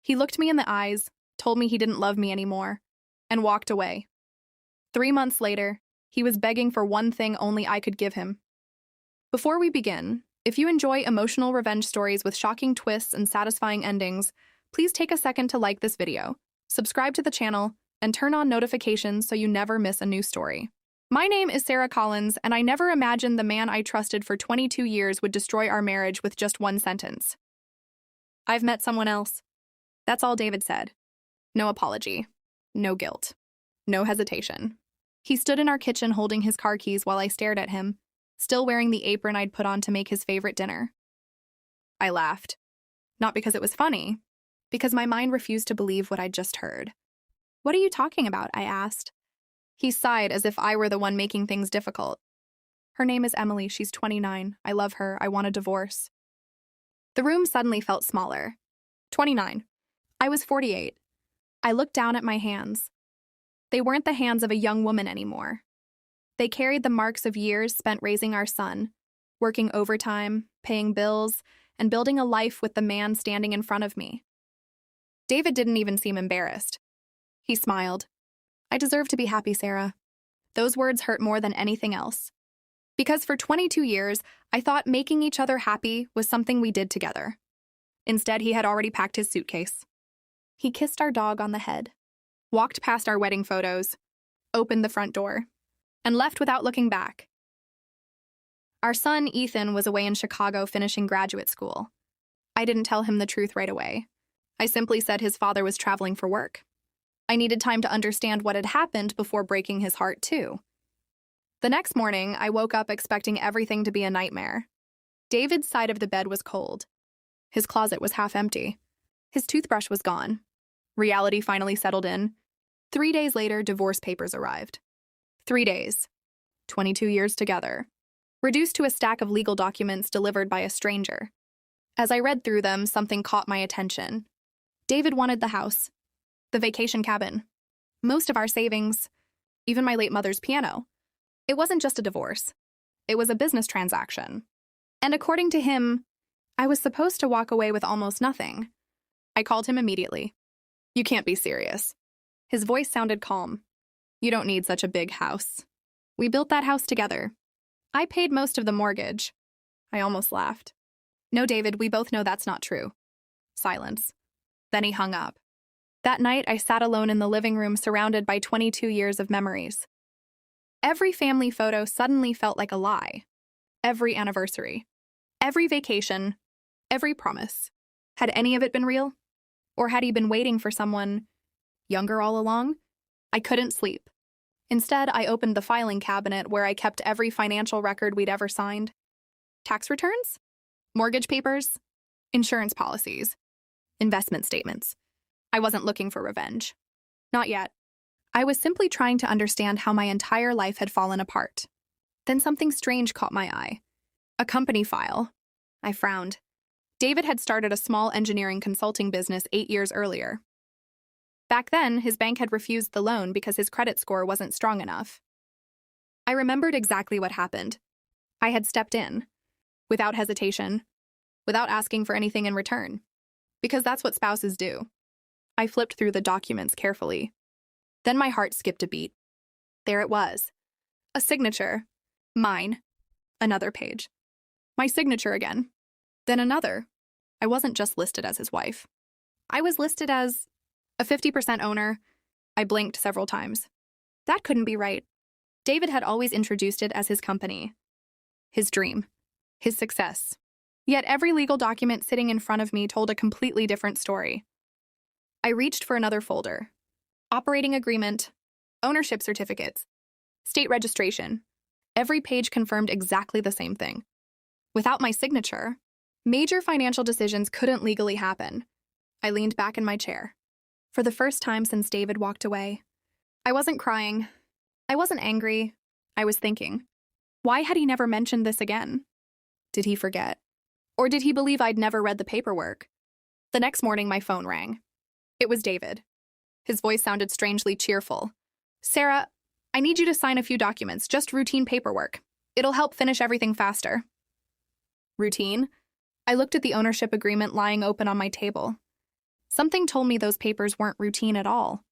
He looked me in the eyes, told me he didn't love me anymore, and walked away. 3 months later, he was begging for one thing only I could give him. Before we begin, if you enjoy emotional revenge stories with shocking twists and satisfying endings, please take a second to like this video, subscribe to the channel, and turn on notifications so you never miss a new story. My name is Sarah Collins, and I never imagined the man I trusted for 22 years would destroy our marriage with just one sentence. "I've met someone else." That's all David said. No apology. No guilt. No hesitation. He stood in our kitchen holding his car keys while I stared at him, still wearing the apron I'd put on to make his favorite dinner. I laughed. Not because it was funny, because my mind refused to believe what I'd just heard. "What are you talking about?" I asked. He sighed as if I were the one making things difficult. "Her name is Emily. She's 29. I love her. I want a divorce." The room suddenly felt smaller. 29. I was 48. I looked down at my hands. They weren't the hands of a young woman anymore. They carried the marks of years spent raising our son, working overtime, paying bills, and building a life with the man standing in front of me. David didn't even seem embarrassed. He smiled. "I deserve to be happy, Sarah." Those words hurt more than anything else. Because for 22 years, I thought making each other happy was something we did together. Instead, he had already packed his suitcase. He kissed our dog on the head, walked past our wedding photos, opened the front door, and left without looking back. Our son, Ethan, was away in Chicago finishing graduate school. I didn't tell him the truth right away. I simply said his father was traveling for work. I needed time to understand what had happened before breaking his heart, too. The next morning, I woke up expecting everything to be a nightmare. David's side of the bed was cold. His closet was half empty. His toothbrush was gone. Reality finally settled in. 3 days later, divorce papers arrived. 3 days. 22 years together. Reduced to a stack of legal documents delivered by a stranger. As I read through them, something caught my attention. David wanted the house, the vacation cabin, most of our savings, even my late mother's piano. It wasn't just a divorce. It was a business transaction. And according to him, I was supposed to walk away with almost nothing. I called him immediately. "You can't be serious." His voice sounded calm. "You don't need such a big house. We built that house together. I paid most of the mortgage." I almost laughed. "No, David, we both know that's not true." Silence. Then he hung up. That night, I sat alone in the living room surrounded by 22 years of memories. Every family photo suddenly felt like a lie. Every anniversary. Every vacation. Every promise. Had any of it been real? Or had he been waiting for someone younger all along? I couldn't sleep. Instead, I opened the filing cabinet where I kept every financial record we'd ever signed. Tax returns? Mortgage papers? Insurance policies? Investment statements. I wasn't looking for revenge. Not yet. I was simply trying to understand how my entire life had fallen apart. Then something strange caught my eye. A company file. I frowned. David had started a small engineering consulting business 8 years earlier. Back then, his bank had refused the loan because his credit score wasn't strong enough. I remembered exactly what happened. I had stepped in, without hesitation, without asking for anything in return, because that's what spouses do. I flipped through the documents carefully. Then my heart skipped a beat. There it was. A signature. Mine. Another page. My signature again. Then another. I wasn't just listed as his wife. I was listed as a 50% owner. I blinked several times. That couldn't be right. David had always introduced it as his company. His dream. His success. Yet every legal document sitting in front of me told a completely different story. I reached for another folder. Operating agreement. Ownership certificates. State registration. Every page confirmed exactly the same thing. Without my signature, major financial decisions couldn't legally happen. I leaned back in my chair. For the first time since David walked away, I wasn't crying. I wasn't angry. I was thinking, why had he never mentioned this again? Did he forget? Or did he believe I'd never read the paperwork? The next morning, my phone rang. It was David. His voice sounded strangely cheerful. "Sarah, I need you to sign a few documents, just routine paperwork. It'll help finish everything faster." Routine? I looked at the ownership agreement lying open on my table. Something told me those papers weren't routine at all.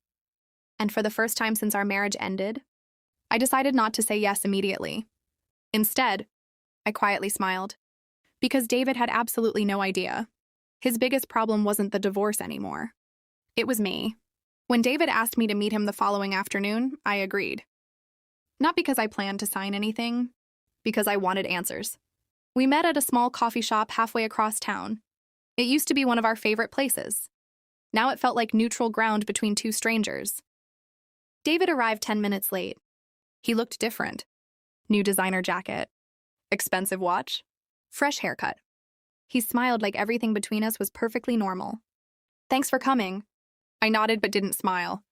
And for the first time since our marriage ended, I decided not to say yes immediately. Instead, I quietly smiled. Because David had absolutely no idea. His biggest problem wasn't the divorce anymore. It was me. When David asked me to meet him the following afternoon, I agreed. Not because I planned to sign anything, because I wanted answers. We met at a small coffee shop halfway across town. It used to be one of our favorite places. Now it felt like neutral ground between two strangers. David arrived 10 minutes late. He looked different. New designer jacket, expensive watch, fresh haircut. He smiled like everything between us was perfectly normal. "Thanks for coming." I nodded but didn't smile.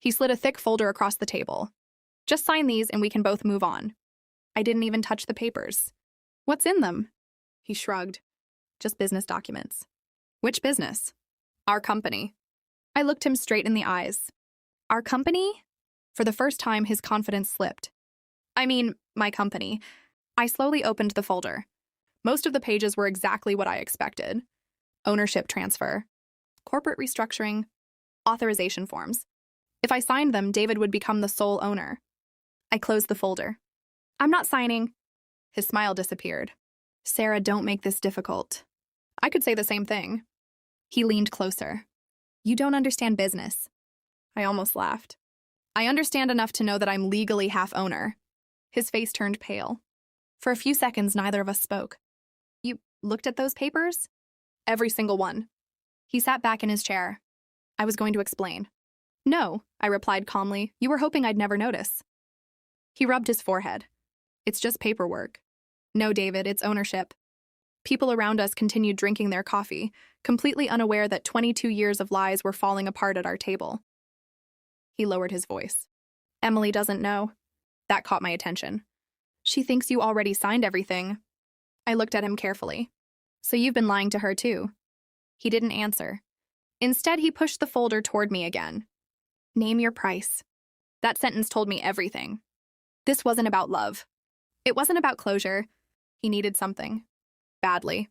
He slid a thick folder across the table. "Just sign these and we can both move on." I didn't even touch the papers. "What's in them?" He shrugged. "Just business documents." "Which business?" "Our company." I looked him straight in the eyes. "Our company?" For the first time, his confidence slipped. "I mean, my company." I slowly opened the folder. Most of the pages were exactly what I expected. Ownership transfer, corporate restructuring, authorization forms. If I signed them, David would become the sole owner. I closed the folder. "I'm not signing." His smile disappeared. "Sarah, don't make this difficult." I could say the same thing. He leaned closer. "You don't understand business." I almost laughed. "I understand enough to know that I'm legally half owner." His face turned pale. For a few seconds, neither of us spoke. "You looked at those papers?" "Every single one." He sat back in his chair. I was going to explain. "No," I replied calmly. "You were hoping I'd never notice." He rubbed his forehead. "It's just paperwork." "No, David, it's ownership." People around us continued drinking their coffee, completely unaware that 22 years of lies were falling apart at our table. He lowered his voice. "Emily doesn't know." That caught my attention. "She thinks you already signed everything." I looked at him carefully. "So you've been lying to her too?" He didn't answer. Instead, he pushed the folder toward me again. "Name your price." That sentence told me everything. This wasn't about love. It wasn't about closure. He needed something. Badly.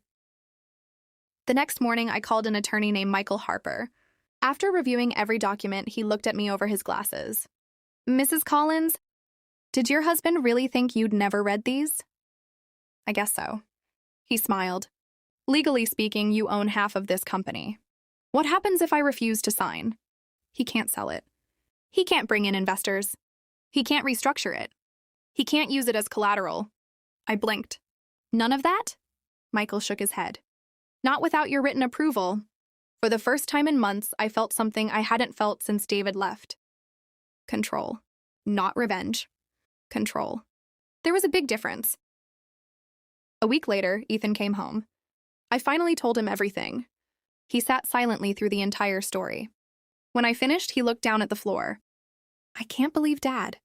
The next morning, I called an attorney named Michael Harper. After reviewing every document, he looked at me over his glasses. "Mrs. Collins, did your husband really think you'd never read these?" "I guess so." He smiled. "Legally speaking, you own half of this company. What happens if I refuse to sign?" "He can't sell it. He can't bring in investors. He can't restructure it. He can't use it as collateral." I blinked. "None of that?" Michael shook his head. "Not without your written approval." For the first time in months, I felt something I hadn't felt since David left. Control. Not revenge. Control. There was a big difference. A week later, Ethan came home. I finally told him everything. He sat silently through the entire story. When I finished, he looked down at the floor. "I can't believe Dad."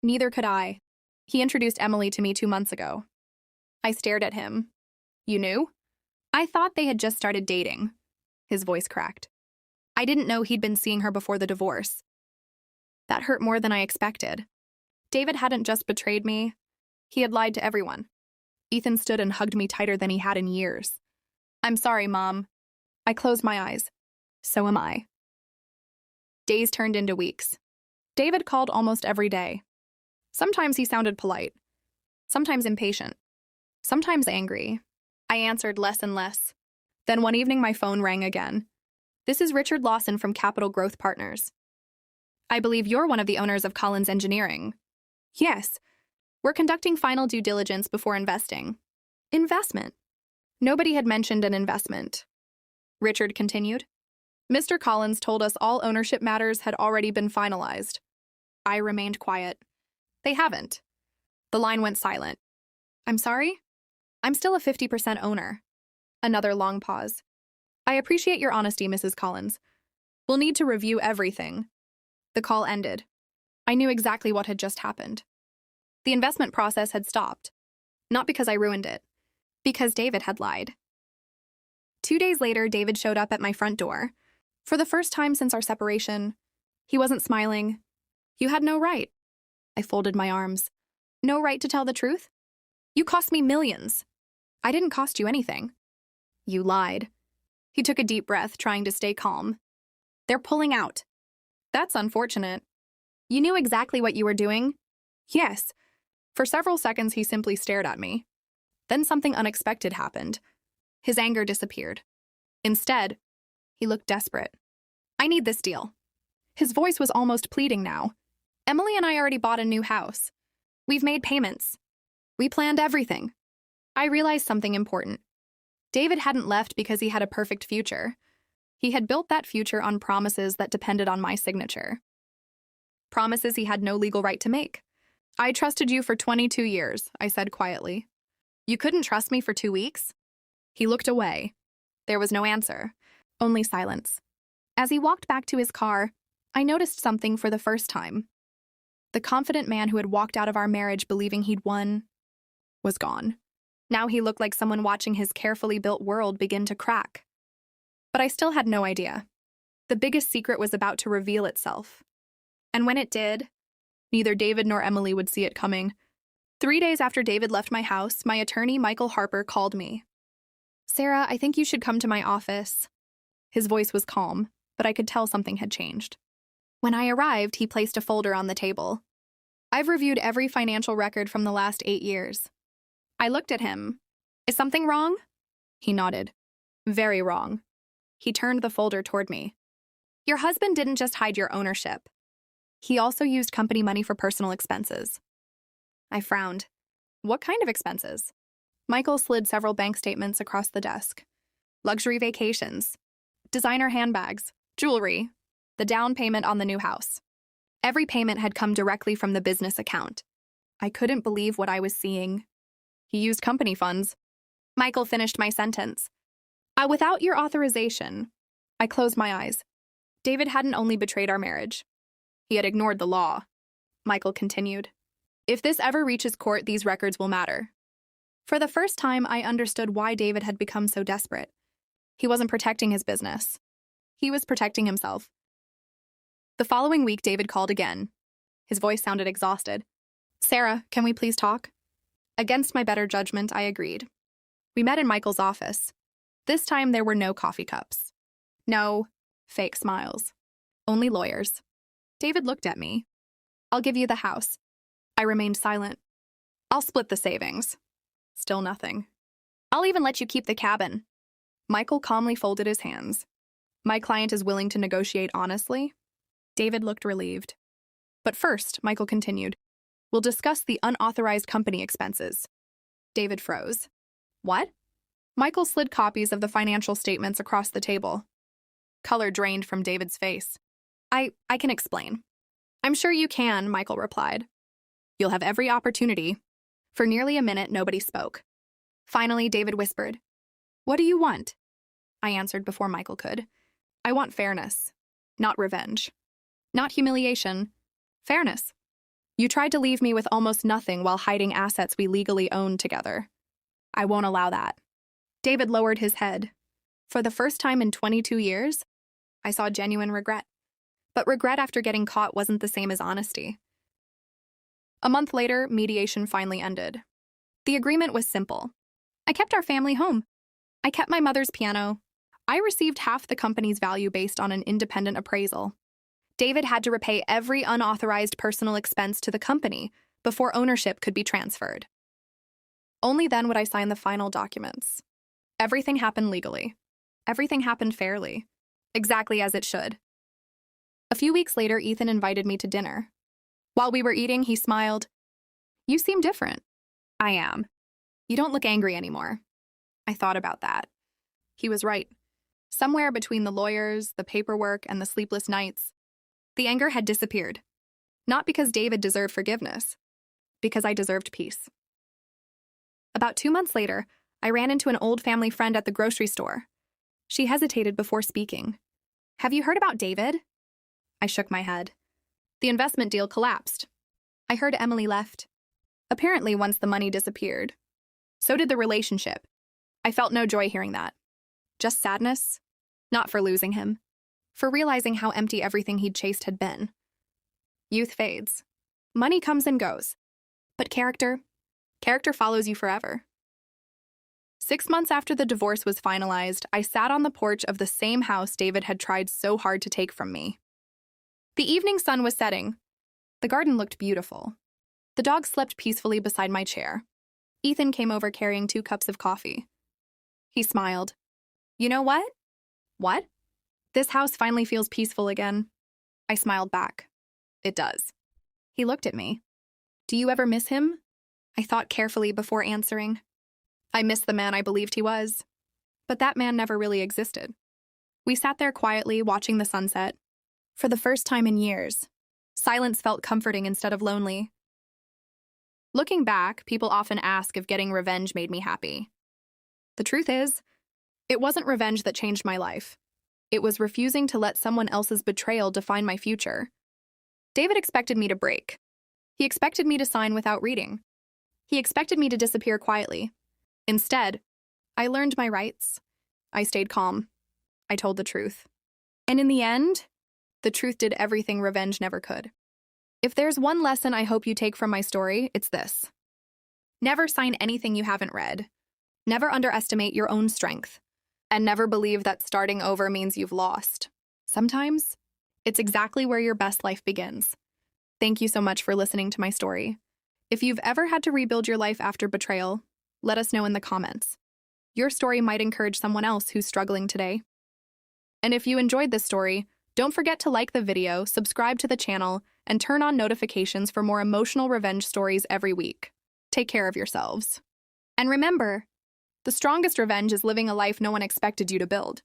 Neither could I. He introduced Emily to me 2 months ago. I stared at him. "You knew?" "I thought they had just started dating." His voice cracked. "I didn't know he'd been seeing her before the divorce." That hurt more than I expected. David hadn't just betrayed me. He had lied to everyone. Ethan stood and hugged me tighter than he had in years. "I'm sorry, Mom." I closed my eyes. So am I. Days turned into weeks. David called almost every day. Sometimes he sounded polite. Sometimes impatient. Sometimes angry. I answered less and less. Then one evening my phone rang again. "This is Richard Lawson from Capital Growth Partners." "I believe you're one of the owners of Collins Engineering." "Yes. We're conducting final due diligence before investing." "Investment?" Nobody had mentioned an investment. Richard continued. "Mr. Collins told us all ownership matters had already been finalized." I remained quiet. "They haven't." The line went silent. "I'm sorry?" "I'm still a 50% owner." Another long pause. "I appreciate your honesty, Mrs. Collins. We'll need to review everything." The call ended. I knew exactly what had just happened. The investment process had stopped. Not because I ruined it. Because David had lied. 2 days later, David showed up at my front door. For the first time since our separation, he wasn't smiling. "You had no right." I folded my arms. "No right to tell the truth? You cost me millions." "I didn't cost you anything." "You lied." He took a deep breath, trying to stay calm. They're pulling out. That's unfortunate. You knew exactly what you were doing? Yes. For several seconds, he simply stared at me. Then something unexpected happened. His anger disappeared. Instead, he looked desperate. I need this deal. His voice was almost pleading now. Emily and I already bought a new house. We've made payments. We planned everything. I realized something important. David hadn't left because he had a perfect future. He had built that future on promises that depended on my signature. Promises he had no legal right to make. I trusted you for 22 years, I said quietly. You couldn't trust me for 2 weeks? He looked away. There was no answer, only silence. As he walked back to his car, I noticed something for the first time. The confident man who had walked out of our marriage believing he'd won was gone. Now he looked like someone watching his carefully built world begin to crack. But I still had no idea. The biggest secret was about to reveal itself. And when it did, neither David nor Emily would see it coming. 3 days after David left my house, my attorney, Michael Harper, called me. Sarah, I think you should come to my office. His voice was calm, but I could tell something had changed. When I arrived, he placed a folder on the table. I've reviewed every financial record from the last 8 years. I looked at him. Is something wrong? He nodded. Very wrong. He turned the folder toward me. Your husband didn't just hide your ownership. He also used company money for personal expenses. I frowned. What kind of expenses? Michael slid several bank statements across the desk. Luxury vacations, designer handbags, jewelry, the down payment on the new house. Every payment had come directly from the business account. I couldn't believe what I was seeing. He used company funds. Michael finished my sentence. Without your authorization, I closed my eyes. David hadn't only betrayed our marriage. He had ignored the law. Michael continued. If this ever reaches court, these records will matter. For the first time, I understood why David had become so desperate. He wasn't protecting his business. He was protecting himself. The following week, David called again. His voice sounded exhausted. Sarah, can we please talk? Against my better judgment, I agreed. We met in Michael's office. This time, there were no coffee cups. No fake smiles. Only lawyers. David looked at me. I'll give you the house. I remained silent. I'll split the savings. Still nothing. I'll even let you keep the cabin. Michael calmly folded his hands. My client is willing to negotiate honestly. David looked relieved. But first, Michael continued, we'll discuss the unauthorized company expenses. David froze. What? Michael slid copies of the financial statements across the table. Color drained from David's face. I can explain. I'm sure you can, Michael replied. You'll have every opportunity. For nearly a minute, nobody spoke. Finally, David whispered, What do you want? I answered before Michael could. I want fairness, not revenge. Not humiliation. Fairness. You tried to leave me with almost nothing while hiding assets we legally owned together. I won't allow that. David lowered his head. For the first time in 22 years, I saw genuine regret. But regret after getting caught wasn't the same as honesty. A month later, mediation finally ended. The agreement was simple. I kept our family home. I kept my mother's piano. I received half the company's value based on an independent appraisal. David had to repay every unauthorized personal expense to the company before ownership could be transferred. Only then would I sign the final documents. Everything happened legally. Everything happened fairly. Exactly as it should. A few weeks later, Ethan invited me to dinner. While we were eating, he smiled. You seem different. I am. You don't look angry anymore. I thought about that. He was right. Somewhere between the lawyers, the paperwork, and the sleepless nights, the anger had disappeared. Not because David deserved forgiveness, because I deserved peace. About 2 months later, I ran into an old family friend at the grocery store. She hesitated before speaking. Have you heard about David? I shook my head. The investment deal collapsed. I heard Emily left. Apparently, once the money disappeared. So did the relationship. I felt no joy hearing that. Just sadness. Not for losing him. For realizing how empty everything he'd chased had been. Youth fades. Money comes and goes. But character follows you forever. 6 months after the divorce was finalized, I sat on the porch of the same house David had tried so hard to take from me. The evening sun was setting. The garden looked beautiful. The dog slept peacefully beside my chair. Ethan came over carrying 2 cups of coffee. He smiled. "You know what?" "What?" "This house finally feels peaceful again." I smiled back. "It does." He looked at me. "Do you ever miss him?" I thought carefully before answering. I missed the man I believed he was. But that man never really existed. We sat there quietly, watching the sunset. For the first time in years, silence felt comforting instead of lonely. Looking back, people often ask if getting revenge made me happy. The truth is, it wasn't revenge that changed my life. It was refusing to let someone else's betrayal define my future. David expected me to break. He expected me to sign without reading. He expected me to disappear quietly. Instead, I learned my rights. I stayed calm. I told the truth. And in the end, the truth did everything revenge never could. If there's one lesson I hope you take from my story, it's this. Never sign anything you haven't read. Never underestimate your own strength. And never believe that starting over means you've lost. Sometimes, it's exactly where your best life begins. Thank you so much for listening to my story. If you've ever had to rebuild your life after betrayal, let us know in the comments. Your story might encourage someone else who's struggling today. And if you enjoyed this story, don't forget to like the video, subscribe to the channel, and turn on notifications for more emotional revenge stories every week. Take care of yourselves. And remember, the strongest revenge is living a life no one expected you to build.